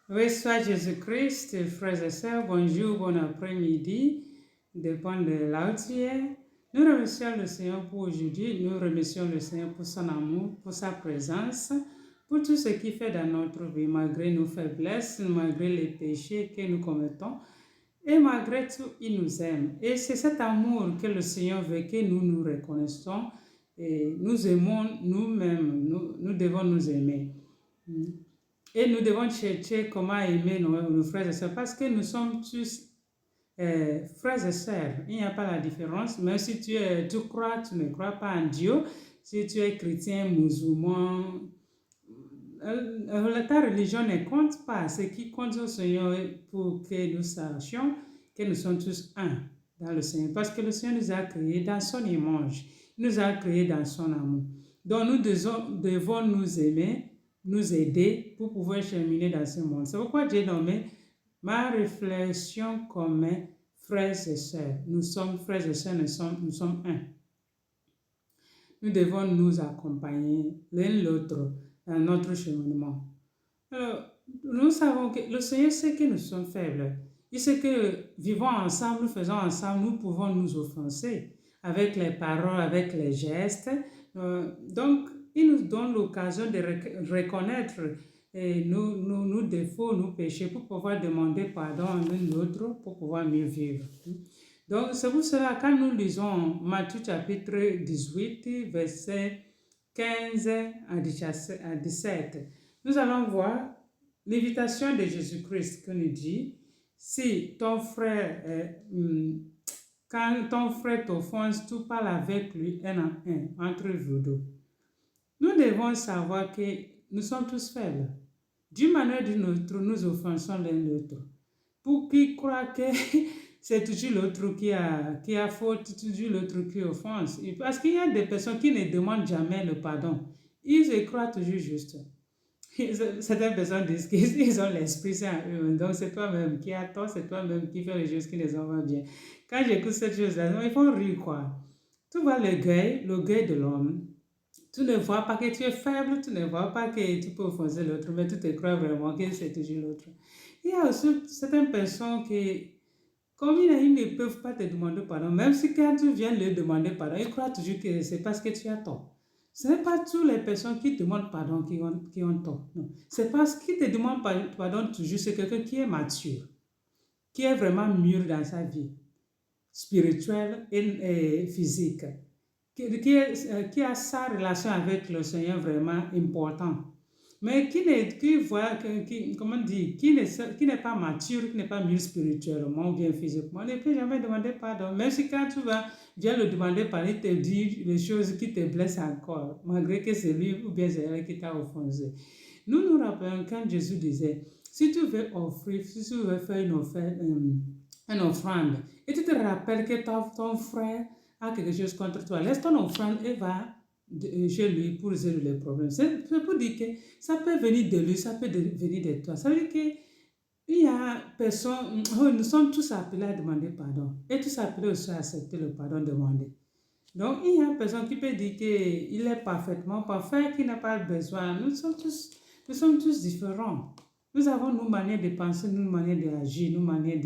Oui, soit Jésus-Christ, frères et sœurs, bonjour, bon après-midi, dépend de là où tu es. Nous remercions le Seigneur pour aujourd'hui, nous remercions le Seigneur pour son amour, pour sa présence, pour tout ce qu'il fait dans notre vie, malgré nos faiblesses, malgré les péchés que nous commettons, et malgré tout, il nous aime. Et c'est cet amour que le Seigneur veut que nous nous reconnaissons et nous aimons nous-mêmes, nous devons nous aimer. Et nous devons chercher comment aimer nos frères et sœurs parce que nous sommes tous frères et sœurs. Il n'y a pas la différence. Même si tu crois, tu ne crois pas en Dieu, si tu es chrétien, musulman, ta religion ne compte pas. Ce qui compte au Seigneur pour que nous sachions que nous sommes tous un dans le Seigneur. Parce que le Seigneur nous a créés dans son image. Il nous a créés dans son amour. Donc nous devons nous aimer, nous aider pour pouvoir cheminer dans ce monde. C'est pourquoi j'ai nommé ma réflexion comme frères et sœurs. Nous sommes frères et sœurs, nous sommes un. Nous devons nous accompagner l'un l'autre dans notre cheminement. Alors, nous savons que le Seigneur sait que nous sommes faibles. Il sait que vivant ensemble, faisant ensemble, nous pouvons nous offenser avec les paroles, avec les gestes. Donc, il nous donne l'occasion de reconnaître nos défauts, nos péchés, pour pouvoir demander pardon à l'un l'autre, pour pouvoir mieux vivre. Donc, c'est pour cela, quand nous lisons Matthieu chapitre 18, verset 15 à 17, nous allons voir l'invitation de Jésus-Christ qui nous dit, si ton frère, quand ton frère t'offense, tu parles avec lui un à un, entre vous deux. Nous devons savoir que nous sommes tous faibles. D'une manière ou d'une autre, nous offensons l'un l'autre. Pour qui croit que c'est toujours l'autre qui a faute, toujours l'autre qui offense. Parce qu'il y a des personnes qui ne demandent jamais le pardon. Ils se croient toujours juste. Certaines personnes disent qu'ils ont l'esprit saint en eux. Donc c'est toi-même qui as tort, c'est toi-même qui fais les choses qui ne sont pas bien. Quand j'écoute cette chose-là, ils font rire quoi. Tu vois le gay de l'homme. Tu ne vois pas que tu es faible, tu ne vois pas que tu peux offenser l'autre, mais tu te crois vraiment que c'est toujours l'autre. Il y a aussi certaines personnes qui, comme ils ne peuvent pas te demander pardon, même si quand tu viens leur demander pardon, ils croient toujours que c'est parce que tu as tort. Ce n'est pas toutes les personnes qui demandent pardon qui ont tort. Non. C'est parce qu'ils te demandent pardon toujours, c'est quelqu'un qui est mature, qui est vraiment mûr dans sa vie, spirituelle et physique, qui a sa relation avec le Seigneur vraiment important. Mais qui voit, comment dire, qui n'est pas mature, qui n'est pas mûr spirituellement ou bien physiquement, ne peut jamais demander pardon. Même si quand tu vas viens le demander pardon, il te dit les choses qui te blessent encore, malgré que c'est lui ou bien c'est elle qui t'a offensé. Nous nous rappelons quand Jésus disait, si tu veux offrir, si tu veux faire une offrande, et tu te rappelles que ton frère a quelque chose contre toi, laisse ton offrande et va chez lui pour résoudre les problèmes. C'est pour dire que ça peut venir de lui, ça peut venir de toi. Ça veut dire que il y a personne, nous sommes tous appelés à demander pardon et tous appelés aussi à accepter le pardon demandé. Donc, il y a personne qui peut dire qu'il est parfaitement parfait, qu'il n'a pas besoin. Nous sommes tous différents. Nous avons nos manières de penser, nos manières d'agir, nos manières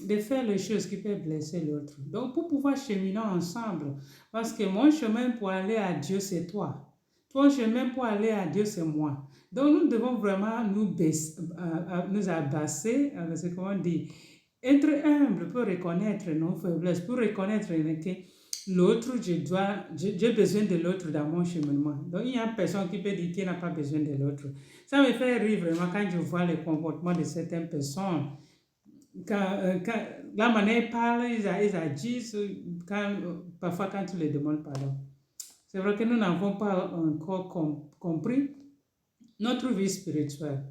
de faire les choses qui peuvent blesser l'autre. Donc, pour pouvoir cheminer ensemble, parce que mon chemin pour aller à Dieu, c'est toi. Ton chemin pour aller à Dieu, c'est moi. Donc, nous devons vraiment nous abaisser, c'est comment dire, être humble pour reconnaître nos faiblesses, pour reconnaître que l'autre, j'ai besoin de l'autre dans mon cheminement. Donc, il y a personne qui peut dire qu'il n'a pas besoin de l'autre. Ça me fait rire vraiment quand je vois le comportement de certaines personnes. La manière ils parlent, ils agissent, parfois quand tu les demandes pardon. C'est vrai que nous n'avons pas encore compris notre vie spirituelle.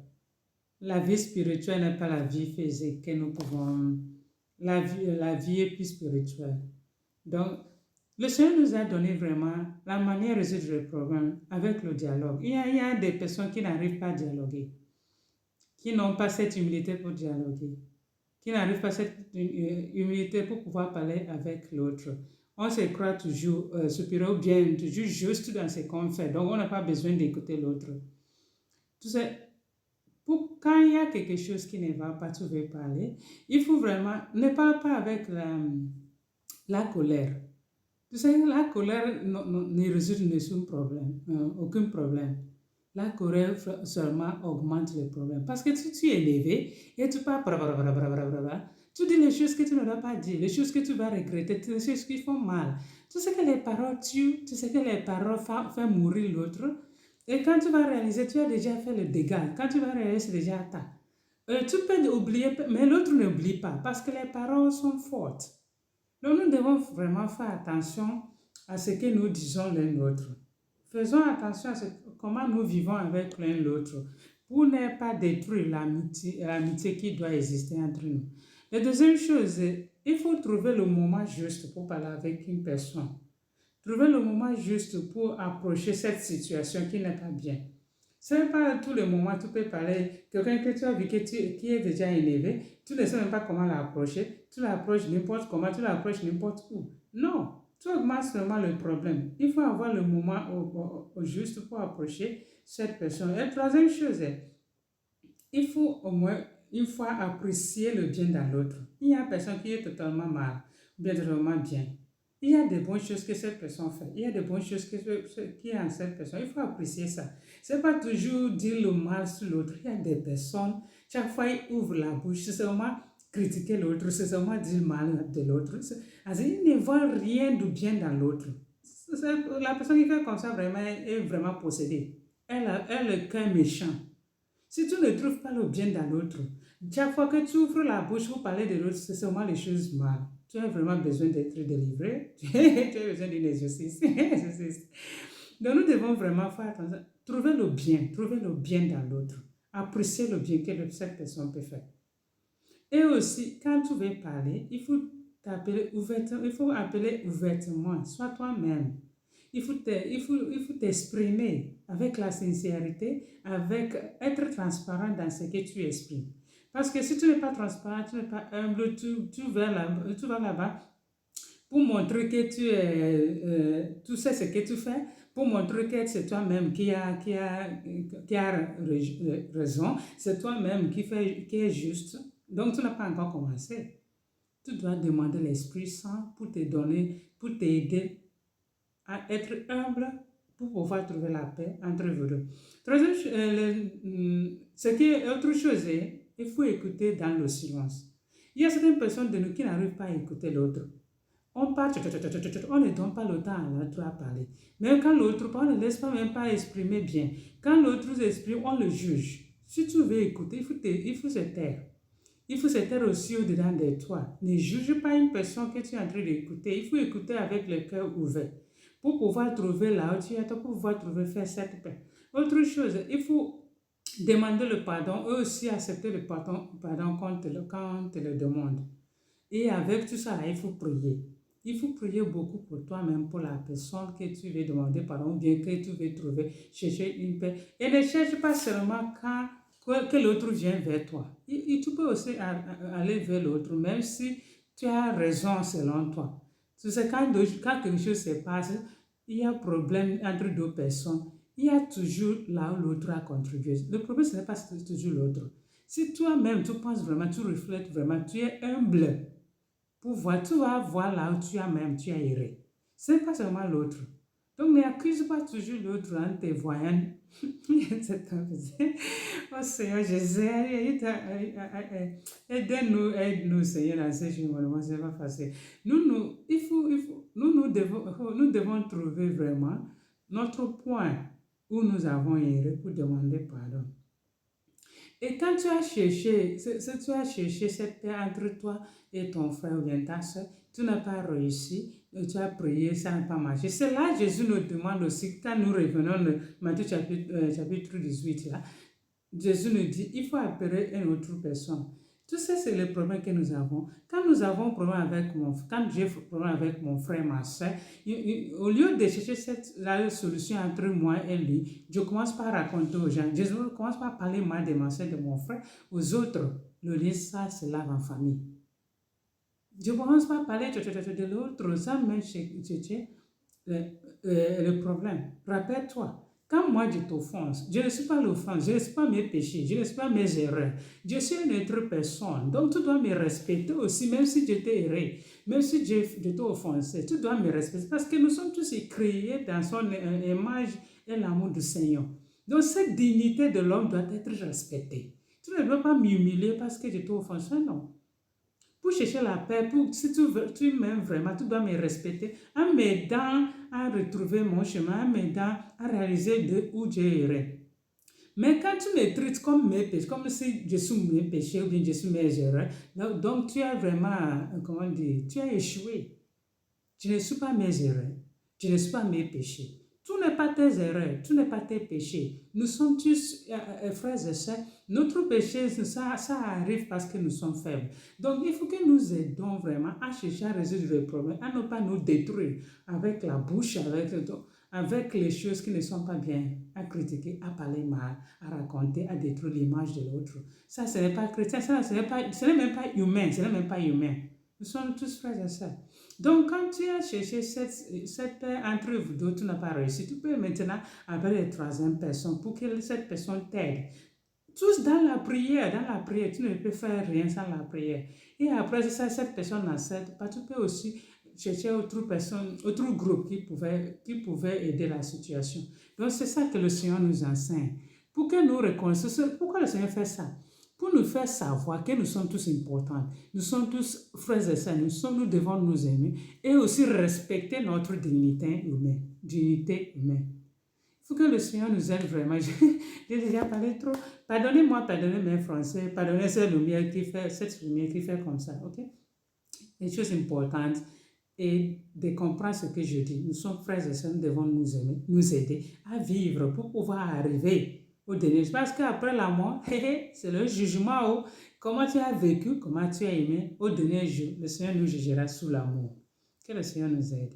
La vie spirituelle n'est pas la vie physique que nous pouvons. La vie est plus spirituelle. Donc, le Seigneur nous a donné vraiment la manière de résoudre le problème avec le dialogue. Il y a des personnes qui n'arrivent pas à dialoguer, qui n'ont pas cette humilité pour dialoguer, qui n'arrivent pas à cette humilité pour pouvoir parler avec l'autre. On se croit toujours supérieur ou bien toujours juste dans ce qu'on fait. Donc, on n'a pas besoin d'écouter l'autre. Tu sais, quand il y a quelque chose qui ne va pas, tu veux parler, il faut vraiment, ne parle pas avec la colère. Tu sais, la colère ne résout aucun problème, aucun problème. La colère seulement augmente les problèmes. Parce que si tu es élevé et tu parles, tu dis les choses que tu ne dois pas dire, les choses que tu vas regretter, les choses qui font mal. Tu sais que les paroles tuent, tu sais que les paroles font mourir l'autre. Et quand tu vas réaliser, tu as déjà fait le dégât. Quand tu vas réaliser, c'est déjà tard. Tu peux oublier, mais l'autre n'oublie pas parce que les paroles sont fortes. Donc nous devons vraiment faire attention à ce que nous disons l'un l'autre. Faisons attention à comment nous vivons avec l'un l'autre pour ne pas détruire l'amitié qui doit exister entre nous. La deuxième chose, il faut trouver le moment juste pour parler avec une personne. Trouver le moment juste pour approcher cette situation qui n'est pas bien. Ce n'est pas tous les moments tu peux parler. Quelqu'un que tu as vu qui est déjà élevé, tu ne sais même pas comment l'approcher. Tu l'approches n'importe comment, tu l'approches n'importe où. Non, tu augmentes seulement le problème. Il faut avoir le moment au juste pour approcher cette personne. Et la troisième chose, il faut au moins une fois apprécier le bien dans l'autre. Il y a une personne qui est totalement mal, ou bien totalement bien. Il y a des bonnes choses que cette personne fait. Il y a des bonnes choses qui est en cette personne. Il faut apprécier ça. Ce n'est pas toujours dire le mal sur l'autre. Il y a des personnes, chaque fois ils ouvrent la bouche, c'est seulement critiquer l'autre, c'est seulement dire mal de l'autre. Ils ne voient rien de bien dans l'autre. La personne qui fait comme ça vraiment est vraiment possédée. Elle a le cœur méchant. Si tu ne trouves pas le bien dans l'autre, chaque fois que tu ouvres la bouche pour parler de l'autre, c'est seulement les choses mal. Tu as vraiment besoin d'être délivré. Tu as besoin d'une exercice. Donc nous devons vraiment faire attention. Trouver le bien dans l'autre. Apprécier le bien que cette personne peut faire. Et aussi, quand tu veux parler, il faut appeler ouvertement. Sois toi-même. Il faut t'exprimer avec la sincérité, avec être transparent dans ce que tu exprimes. Parce que si tu n'es pas transparent, tu n'es pas humble, tu vas là-bas pour montrer que tu sais ce que tu fais, pour montrer que c'est toi-même qui a raison, c'est toi-même qui est juste. Donc tu n'as pas encore commencé. Tu dois demander l'Esprit Saint pour t'aider à être humble pour pouvoir trouver la paix entre vous deux. Troisième, ce qui est autre chose, il faut écouter dans le silence. Il y a certaines personnes de nous qui n'arrivent pas à écouter l'autre. On parle, on ne donne pas le temps à l'autre à parler. Mais quand l'autre parle, on ne laisse pas même pas exprimer bien. Quand l'autre exprime, on le juge. Si tu veux écouter, il faut se taire. Il faut se taire aussi au-dedans de toi. Ne juge pas une personne que tu es en train d'écouter. Il faut écouter avec le cœur ouvert pour pouvoir trouver là où tu es, pour pouvoir faire cette paix. Autre chose, il faut demander le pardon, eux aussi accepter le pardon quand on te le demande. Et avec tout ça, il faut prier. Il faut prier beaucoup pour toi-même, pour la personne que tu veux demander pardon, ou bien que tu veux chercher une paix. Et ne cherche pas seulement que l'autre vient vers toi. Tu peux aussi aller vers l'autre, même si tu as raison selon toi. Tu sais, quand quelque chose se passe, il y a un problème entre deux personnes, il y a toujours là où l'autre a contribué. Le problème, ce n'est pas toujours l'autre. Si toi-même, tu penses vraiment, tu reflètes vraiment, tu es humble, tu vas voir là où tu as erré. Ce n'est pas seulement l'autre. Donc, n'accuse pas toujours l'autre en te voyant. Oh Seigneur Jésus, aide-nous, Seigneur, dans ce chemin. Ce n'est pas facile. Nous devons trouver vraiment notre point où nous avons erré pour demander pardon. Et quand tu as cherché cette paix entre toi et ton frère ou bien ta soeur, tu n'as pas réussi, tu as prié, ça n'a pas marché. C'est là que Jésus nous demande aussi, quand nous revenons de Matthieu chapitre 18, là, Jésus nous dit, il faut appeler une autre personne. Tout ça, c'est le problème que nous avons. Quand nous avons un problème quand j'ai un problème avec mon frère, ma soeur, au lieu de chercher la solution entre moi et lui, je commence par raconter aux gens. Je commence par parler mal de ma soeur, de mon frère, aux autres. Le lien, ça se lave en famille. Je commence par parler de l'autre, ça même chercher le problème. Rappelle-toi, Quand moi je t'offense, je ne suis pas l'offense, je ne suis pas mes péchés, je ne suis pas mes erreurs. Je suis une autre personne. Donc tu dois me respecter aussi, même si je t'ai erré, même si je t'ai offensé. Tu dois me respecter parce que nous sommes tous créés dans son image et l'amour du Seigneur. Donc cette dignité de l'homme doit être respectée. Tu ne dois pas m'humilier parce que je t'ai offensé, non. Pour chercher la paix, si tu m'aimes vraiment, tu dois me respecter en m'aidant à retrouver mon chemin, en m'aidant à réaliser où j'ai erré. Mais quand tu me traites comme mes péchés, comme si je suis mes péchés ou bien je suis mes erreurs, donc tu as vraiment, comment dire, tu as échoué. Tu ne suis pas mes erreurs, tu ne suis pas mes péchés. Tout n'est pas tes erreurs, tout n'est pas tes péchés. Nous sommes tous frères et sœurs. Notre péché, ça arrive parce que nous sommes faibles. Donc, il faut que nous aidons vraiment à chercher à résoudre les problèmes, à ne pas nous détruire avec la bouche, avec les choses qui ne sont pas bien, à critiquer, à parler mal, à raconter, à détruire l'image de l'autre. Ça, ce n'est pas chrétien, ce n'est même pas humain, ce n'est même pas humain. Nous sommes tous frères et sœurs. Donc, quand tu as cherché cette paix entre vous deux, tu n'as pas réussi. Tu peux maintenant appeler la troisième personne pour que cette personne t'aide. Tous dans la prière, tu ne peux faire rien sans la prière. Et après ça, cette personne n'accepte pas. Tu peux aussi chercher autre personne, autre groupe qui pouvait aider la situation. Donc, c'est ça que le Seigneur nous enseigne. Pour que nous reconnaissions, pourquoi le Seigneur fait ça? Pour nous faire savoir que nous sommes tous importants, nous sommes tous frères et sœurs, nous devons nous aimer et aussi respecter notre dignité humaine. Il faut que le Seigneur nous aide vraiment. J'ai déjà parlé trop. Pardonnez-moi, pardonnez mes français, pardonnez cette lumière qui fait comme ça, ok? Les choses importantes et de comprendre ce que je dis. Nous sommes frères et sœurs, nous devons nous aimer, nous aider à vivre pour pouvoir arriver au dernier. Parce qu'après la mort, c'est le jugement. Comment tu as vécu, comment tu as aimé, au dernier jour, le Seigneur nous jugera sous l'amour. Que le Seigneur nous aide.